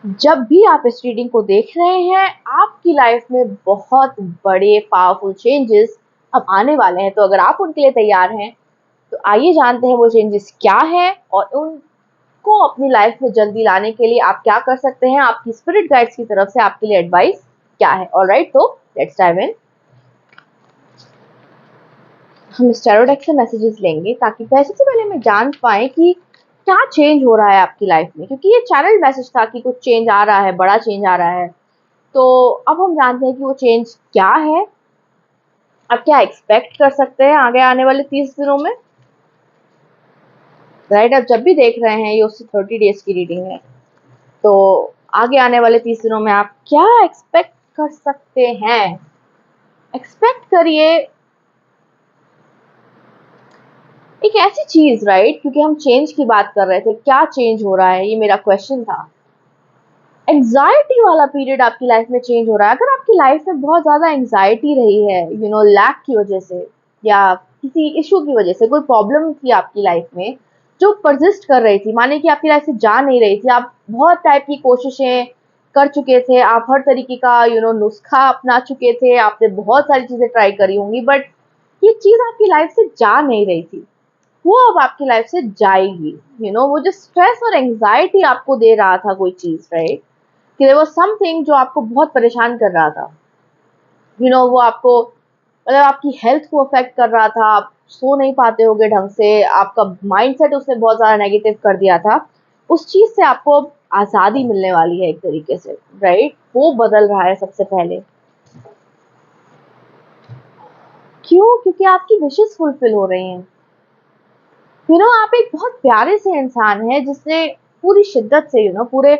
जब भी आप इस रीडिंग को देख रहे हैं, आपकी लाइफ में बहुत बड़े पावरफुल चेंजेस अब आने वाले हैं। तो अगर आप उनके लिए तैयार हैं, तो आइए जानते हैं वो चेंजेस क्या है और उनको अपनी लाइफ में जल्दी लाने के लिए आप क्या कर सकते हैं। आपकी स्पिरिट गाइड्स की तरफ से आपके लिए एडवाइस क्या है। ऑलराइट, तो लेट्स डाइव इन। हम इस टैरो डेक से मैसेजेस लेंगे ताकि सबसे पहले मैं जान पाए कि क्या चेंज हो रहा है आपकी लाइफ में, क्योंकि ये चैनल मैसेज था कि कुछ चेंज आ रहा है, बड़ा चेंज आ रहा है। तो अब हम जानते हैं कि वो चेंज क्या है। आप क्या एक्सपेक्ट कर सकते हैं आगे आने वाले 30 दिनों में। राइट, आप जब भी देख रहे हैं ये उससे 30 डेज की रीडिंग है, तो आगे आने वाले 30 दिनों में आप क्या एक्सपेक्ट कर सकते हैं। एक्सपेक्ट करिए एक ऐसी चीज, राइट, क्योंकि हम चेंज की बात कर रहे थे, क्या चेंज हो रहा है, ये मेरा क्वेश्चन था। एंजाइटी वाला पीरियड आपकी लाइफ में चेंज हो रहा है। अगर आपकी लाइफ में बहुत ज्यादा एंजाइटी रही है, लैक की वजह से या किसी इशू की वजह से, कोई प्रॉब्लम थी आपकी लाइफ में जो परसिस्ट कर रही थी, माने कि आपकी लाइफ से जा नहीं रही थी, आप बहुत टाइप की कोशिशें कर चुके थे, आप हर तरीके का नुस्खा अपना चुके थे, आपने बहुत सारी चीजें ट्राई करी होंगी, बट ये चीज आपकी लाइफ से जा नहीं रही थी। वो अब आपकी लाइफ से जाएगी। वो जो स्ट्रेस और एंजाइटी आपको दे रहा था कोई चीज, राइट, कि देयर वाज समथिंग जो आपको बहुत परेशान कर रहा था। वो आपको मतलब आपकी हेल्थ को अफेक्ट कर रहा था, आप सो नहीं पाते होगे ढंग से, आपका माइंडसेट उसने बहुत ज़्यादा नेगेटिव कर दिया था। उस चीज़ से आपको अब आज़ादी मिलने वाली है एक तरीके से, राइट? वो बदल रहा है सबसे पहले। क्यों? क्योंकि आपकी विशेस फुलफिल हो रही हैं। आप एक बहुत प्यारे से इंसान हैं जिसने पूरी शिद्दत से पूरे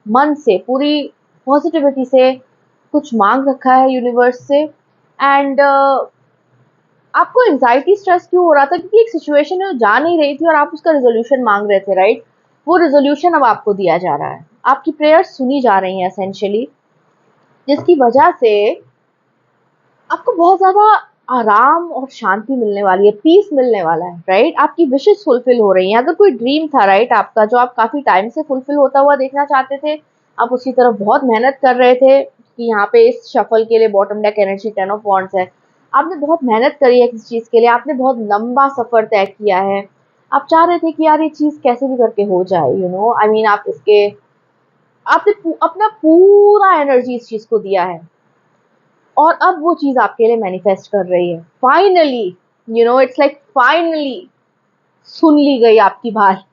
मन से, पूरी पॉजिटिविटी से कुछ मांग रखा है यूनिवर्स से। एंड आपको एंजाइटी स्ट्रेस क्यों हो रहा था? क्योंकि एक सिचुएशन है जो जा नहीं रही थी और आप उसका रिजोल्यूशन मांग रहे थे, राइट? वो रिजोल्यूशन अब आपको दिया जा रहा है, आपकी प्रेयर्स सुनी जा रही हैं एसेंशियली, जिसकी वजह से आपको बहुत ज्यादा आराम और शांति मिलने वाली है, पीस मिलने वाला है, राइट? आपकी विशेस फुलफिल हो रही हैं। अगर कोई ड्रीम था, राइट, आपका, जो आप काफी टाइम से फुलफिल होता हुआ देखना चाहते थे, आप उसकी तरफ बहुत मेहनत कर रहे थे, कि यहाँ पे इस शफल के लिए bottom deck energy 10 of wands है। आपने बहुत मेहनत करी है किसी चीज के लिए, आपने बहुत लंबा सफर तय किया है, आप चाह रहे थे कि यार ये चीज कैसे भी करके हो जाए, आई मीन आप इसके, आपने अपना पूरा एनर्जी इस चीज को दिया है, और अब वो चीज आपके लिए मैनिफेस्ट कर रही है। फाइनली, इट्स लाइक फाइनली सुन ली गई आपकी बात।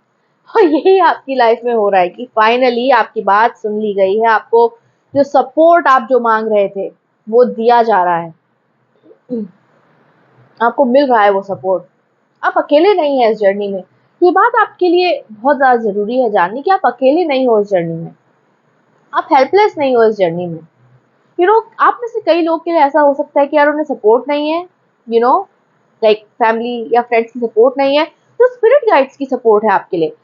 और यही आपकी लाइफ में हो रहा है कि फाइनली आपकी बात सुन ली गई है। आपको जो सपोर्ट आप जो मांग रहे थे वो दिया जा रहा है, आपको मिल रहा है वो सपोर्ट। आप अकेले नहीं है इस जर्नी में। ये बात आपके लिए बहुत ज्यादा जरूरी है जाननी, कि आप अकेले नहीं हो इस जर्नी में, आप हेल्पलेस नहीं हो इस जर्नी में। आप में से कई लोग के लिए ऐसा हो सकता है कि यार उन्हें सपोर्ट नहीं है, लाइक फैमिली या फ्रेंड्स की सपोर्ट नहीं है, तो स्पिरिट गाइड्स की सपोर्ट है आपके लिए।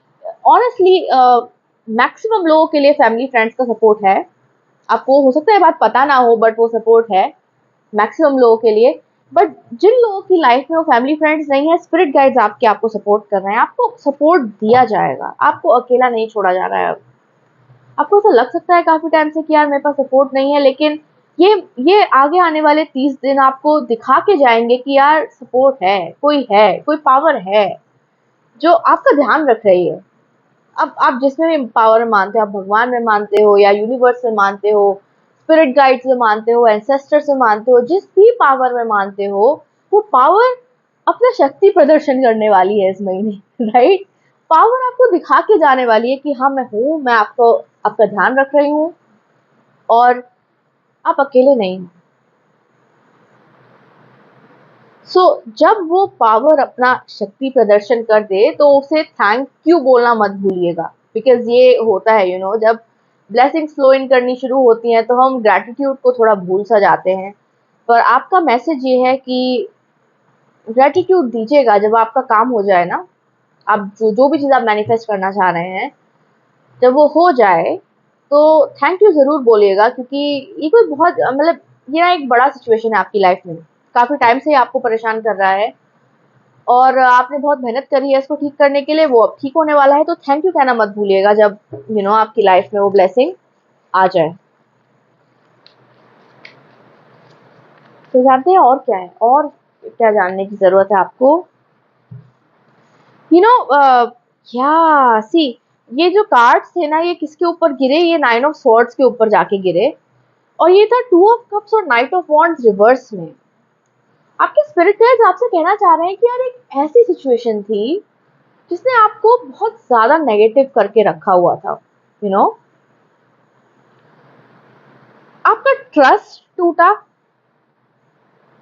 ऑनेस्टली मैक्सिमम लोगों के लिए फैमिली फ्रेंड्स का सपोर्ट है। आपको हो सकता है बात पता ना हो, बट वो सपोर्ट है मैक्सिमम लोगों के लिए। बट जिन लोगों की लाइफ में वो फैमिली फ्रेंड्स नहीं है, स्पिरिट गाइड्स आपको सपोर्ट कर रहे हैं, आपको सपोर्ट दिया जाएगा, आपको अकेला नहीं छोड़ा जा रहा है। आपको ऐसा लग सकता है काफी टाइम से कि यार मेरे पास सपोर्ट नहीं है, लेकिन ये आगे आने वाले 30 दिन आपको दिखा के जाएंगे कि यार सपोर्ट है, कोई पावर है जो आपका ध्यान रख रही है। अब आप जिसमें भी पावर में मानते हो, आप भगवान में मानते हो या यूनिवर्स में मानते हो, स्पिरिट गाइड्स में मानते हो, एंसेस्टर्स में मानते हो, जिस भी पावर में मानते हो, वो पावर अपना शक्ति प्रदर्शन करने वाली है इस महीने, राइट? पावर आपको दिखा के जाने वाली है कि हाँ मैं हूँ, मैं आपको आपका ध्यान रख रही हूँ, और आप अकेले नहीं हो। जब वो पावर अपना शक्ति प्रदर्शन कर दे, तो उसे थैंक यू बोलना मत भूलिएगा, बिकॉज ये होता है, जब ब्लेसिंग्स फ्लो इन करनी शुरू होती हैं, तो हम ग्रैटिट्यूड को थोड़ा भूल सा जाते हैं। पर आपका मैसेज ये है कि ग्रैटिट्यूड दीजिएगा जब आपका काम हो जाए ना। आप जो भी चीज़ आप मैनिफेस्ट करना चाह रहे हैं, जब वो हो जाए तो थैंक यू ज़रूर बोलिएगा, क्योंकि ये कोई बहुत मतलब ये ना एक बड़ा सिचुएशन है आपकी लाइफ में, काफ़ी टाइम से आपको परेशान कर रहा है, और आपने बहुत मेहनत करी है इसको ठीक करने के लिए, वो अब ठीक होने वाला है। तो थैंक यू कहना मत भूलिएगा जब आपकी लाइफ में वो ब्लेसिंग आ जाए। तो जानते हैं और क्या है, और क्या जानने की ज़रूरत है आपको? यू नो या सी, ये जो कार्ड्स थे ना, ये किसके ऊपर गिरे? ये 9 ऑफ स्वॉर्ड्स के ऊपर जाके गिरे, और ये था 2 ऑफ कप्स और नाइट ऑफ वॉन्ड्स रिवर्स में। आपके स्पिरिट गाइड्स आपसे कहना चाह रहे हैं कि यार एक ऐसी सिचुएशन थी जिसने आपको बहुत ज़्यादा नेगेटिव करके रखा हुआ था, यू नो आपका ट्रस्ट टूटा,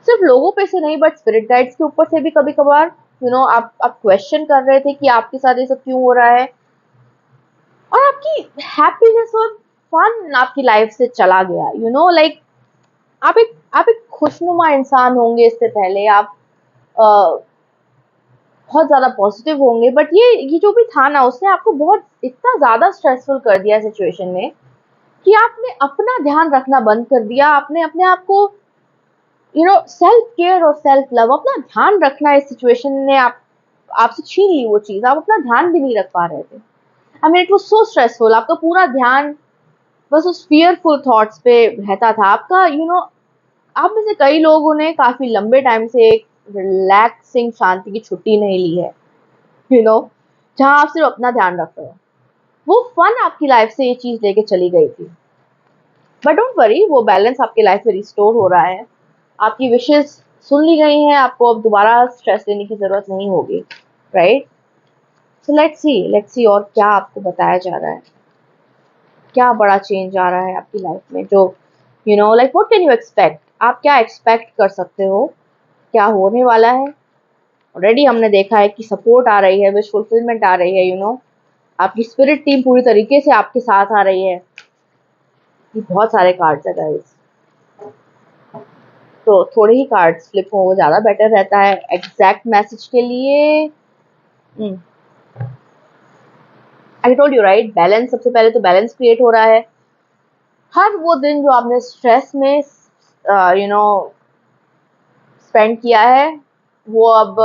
सिर्फ लोगों पे से नहीं बट स्पिरिट गाइड्स के ऊपर से भी कभी कभार। आप क्वेश्चन कर रहे थे कि आपके साथ ये सब क्यों हो रहा है, और आपकी हैप्पीनेस और फन आपकी लाइफ से चला गया। लाइक आप एक खुशनुमा इंसान होंगे, इससे पहले आप अ, बहुत ज्यादा पॉजिटिव होंगे, बट ये जो भी था ना, उसने आपको बहुत इतना ज्यादा स्ट्रेसफुल कर दिया सिचुएशन में कि आपने अपना ध्यान रखना बंद कर दिया। आपने अपने आप को सेल्फ केयर और सेल्फ लव, अपना ध्यान रखना, इस सिचुएशन ने आपसे छीन ली वो चीज। आप अपना ध्यान भी नहीं रख पा रहे थे। I mean it was so stressful. आपका पूरा ध्यान बस उस फियरफुल थॉट्स पे रहता था आपका। आप में से कई लोगों ने काफी लंबे टाइम से एक रिलैक्सिंग शांति की छुट्टी नहीं ली है, यू नो जहां आप सिर्फ अपना ध्यान रख रहे हो। वो फन आपकी लाइफ से ये चीज लेके चली गई थी, बट डोंट वरी, वो बैलेंस आपकी लाइफ में रिस्टोर हो रहा है। आपकी विशेष सुन ली गई हैं, आपको अब दोबारा स्ट्रेस लेने की जरूरत नहीं होगी, राइट? सो लेट्स सी और क्या आपको बताया जा रहा है, क्या बड़ा चेंज आ रहा है आपकी लाइफ में, जो like what can you expect? आप क्या एक्सपेक्ट कर सकते हो, क्या होने वाला है? ऑलरेडी हमने देखा है कि सपोर्ट आ रही है, विश फुलफिलमेंट आ रही है, आपकी स्पिरिट टीम पूरी तरीके से आपके साथ आ रही है। ये बहुत सारे कार्ड्स है गाइस, तो थोड़े ही कार्ड्स फ्लिप हो वो ज़्यादा बेटर रहता है एग्जैक्ट मैसेज के लिए। I told you right, balance, सबसे पहले तो बैलेंस क्रिएट हो रहा है। हर वो दिन जो आपने स्ट्रेस में स्पेंड किया है, वो अब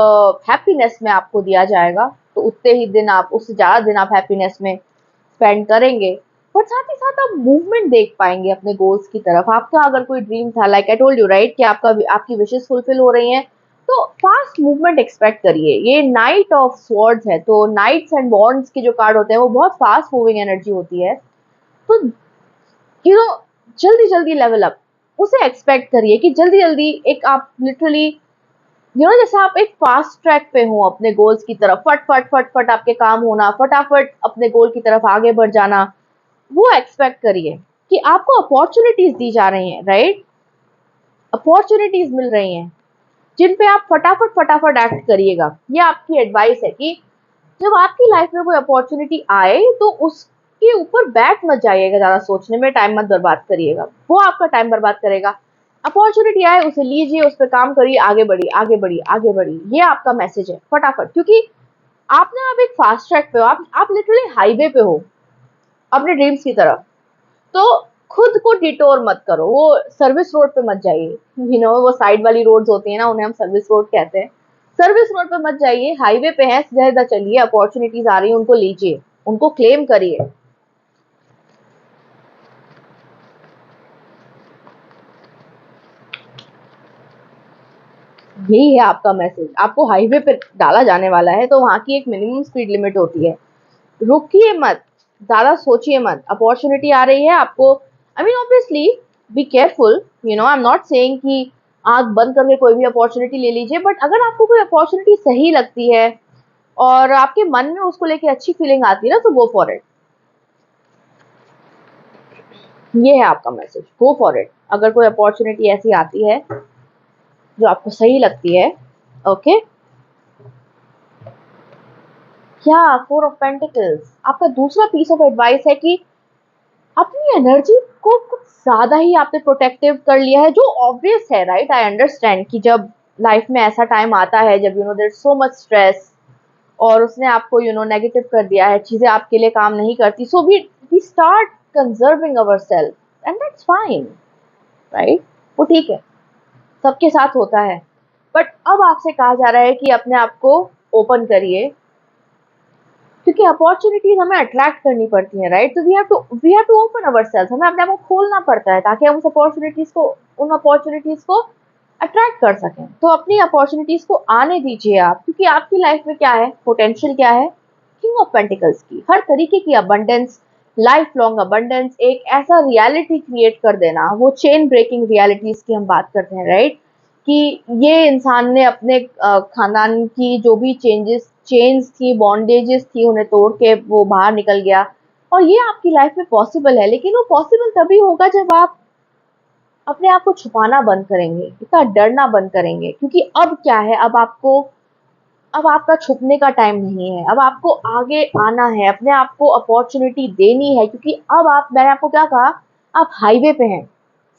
हैप्पीनेस में आपको दिया जाएगा। तो उतने ही दिन आप, उससे ज़्यादा दिन आप हैप्पीनेस में स्पेंड करेंगे, और साथ ही साथ आप मूवमेंट देख पाएंगे अपने गोल्स की तरफ। आपका अगर कोई ड्रीम था, like I told you right, कि आपकी विशेस फुलफिल हो रही हैं, तो फास्ट मूवमेंट एक्सपेक्ट करिए। ये नाइट ऑफ स्वॉर्ड्स है, तो नाइट्स एंड बॉन्ड्स के जो कार्ड होते हैं वो बहुत फास्ट मूविंग एनर्जी होती है। तो यू नो जल्दी जल्दी लेवल अप, उसे एक्सपेक्ट करिए कि जल्दी जल्दी एक आप लिटरली जैसे आप एक फास्ट ट्रैक पे हो अपने गोल्स की तरफ, फट फट फट फट आपके काम होना, फटाफट अपने गोल की तरफ आगे बढ़ जाना, वो एक्सपेक्ट करिए कि आपको अपॉर्चुनिटीज दी जा रही हैं, राइट? अपॉर्चुनिटीज मिल रही हैं जिन पे आप फटाफट फटाफट एक्ट करिएगा। ये आपकी एडवाइस है कि जब आपकी लाइफ में कोई अपॉर्चुनिटी आए तो उसके ऊपर बैठ मत जाइएगा, ज्यादा सोचने में टाइम मत बर्बाद करिएगा, वो आपका टाइम बर्बाद करेगा। अपॉर्चुनिटी आए उसे लीजिए, उस पर काम करिए, आगे बढ़िए आगे बढ़िए आगे बढ़िए। ये आपका मैसेज है, फटाफट, क्योंकि आप ना अब एक फास्ट ट्रैक पे हो, आप लिटरली हाईवे पे हो अपने ड्रीम्स की तरफ। तो खुद को डिटोर मत करो, वो सर्विस रोड पे मत जाइए। वो साइड वाली रोड्स होती है ना, उन्हें हम सर्विस रोड कहते हैं। सर्विस रोड पे मत जाइए, हाईवे पे है, सीधा सीधा चलिए। अपॉर्चुनिटीज आ रही है, उनको लीजिए, उनको क्लेम करिए। यही है आपका मैसेज। आपको हाईवे पे डाला जाने वाला है, तो वहां की एक मिनिमम स्पीड लिमिट होती है। रुकिए मत, ज्यादा सोचिए मत। अपॉर्चुनिटी आ रही है आपको, I mean obviously be careful. I am not saying कि आंख बंद करके कोई भी अपॉर्चुनिटी ले लीजिए, बट अगर आपको कोई अपॉर्चुनिटी सही लगती है और आपके मन में उसको लेके अच्छी फीलिंग आती है ना, तो गो फॉर इट। ये है आपका मैसेज, गो फॉर इट। अगर कोई अपॉर्चुनिटी ऐसी आती है जो आपको सही लगती है, ओके। क्या, 4 ऑफ पेंटिकल्स, आपका दूसरा पीस ऑफ एडवाइस है कि अपनी एनर्जी को कुछ ज्यादा ही आपने प्रोटेक्टिव कर लिया है, जो ऑब्वियस है, राइट? आई अंडरस्टैंड कि जब लाइफ में ऐसा टाइम आता है जब देयर सो मच स्ट्रेस, और उसने आपको नेगेटिव कर दिया है, चीजें आपके लिए काम नहीं करती, so we start conserving our self, and that's fine, right? वो ठीक है, सबके साथ होता है। बट अब आपसे कहा जा रहा है कि अपने आप को ओपन करिए, क्योंकि अपॉर्चुनिटीज हमें अट्रैक्ट करनी पड़ती हैं, राइट? तो we have to open ourselves, हमें अपने आप को खोलना पड़ता है ताकि हम उन अपॉर्चुनिटीज को अट्रैक्ट कर सकें। तो अपनी अपॉर्चुनिटीज को आने दीजिए आप, क्योंकि आपकी लाइफ में क्या है, पोटेंशियल क्या है, किंग ऑफ पेंटिकल्स की हर तरीके की अबंडेंस, लाइफ लॉन्ग अबंडेंस, एक ऐसा रियलिटी क्रिएट कर देना, वो चेन ब्रेकिंग रियलिटीज की हम बात करते हैं, राइट? कि ये इंसान ने अपने खानदान की जो भी चेन्स थी, बॉन्डेजेस थी, उन्हें तोड़ के वो बाहर निकल गया, और ये आपकी लाइफ में पॉसिबल है। लेकिन वो पॉसिबल तभी होगा जब आप अपने आप को छुपाना बंद करेंगे, इतना डरना बंद करेंगे, क्योंकि अब क्या है, अब आपका छुपने का टाइम नहीं है, अब आपको आगे आना है, अपने आप को अपॉर्चुनिटी देनी है, क्योंकि अब मैंने आपको क्या कहा, आप हाईवे पे हैं,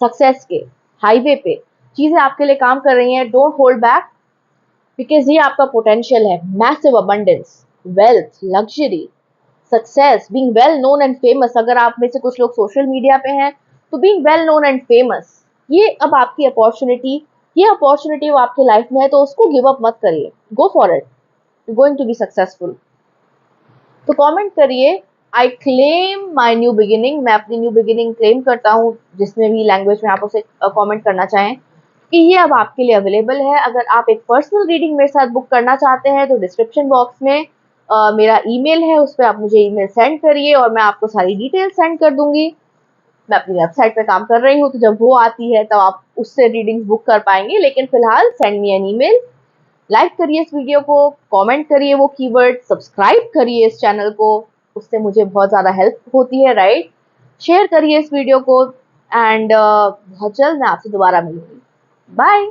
सक्सेस के हाईवे पे, चीजें आपके लिए काम कर रही हैं, डोंट होल्ड बैक, बिकॉज ये आपका पोटेंशियल है, massive abundance, wealth, luxury, success, being well known and famous. अगर आप में से कुछ लोग सोशल मीडिया पे हैं, तो being well known and famous, ये अब आपकी अपॉर्चुनिटी, ये अपॉर्चुनिटी वो आपके लाइफ में है, तो उसको गिव अप मत करिए, go for it, you going to be successful. तो कमेंट करिए, I claim my new beginning, मैं अपनी न्यू बिगिनिंग क्लेम करता हूँ, जिसमें भी लैंग्वेज में आप उसे कमेंट करना चाहें, कि ये अब आपके लिए अवेलेबल है। अगर आप एक पर्सनल रीडिंग मेरे साथ बुक करना चाहते हैं, तो डिस्क्रिप्शन बॉक्स में मेरा ईमेल है, उस पर आप मुझे ईमेल सेंड करिए और मैं आपको सारी डिटेल सेंड कर दूंगी। मैं अपनी वेबसाइट पे काम कर रही हूँ, तो जब वो आती है तब आप उससे रीडिंग्स बुक कर पाएंगे, लेकिन फिलहाल send me an email. Like करिए इस वीडियो को, कमेंट करिए वो कीवर्ड, सब्सक्राइब करिए इस चैनल को, उससे मुझे बहुत ज़्यादा हेल्प होती है, राइट? शेयर करिए इस वीडियो को, एंड बहुत जल्द मैं आपसे दोबारा मिलूंगी। बाय।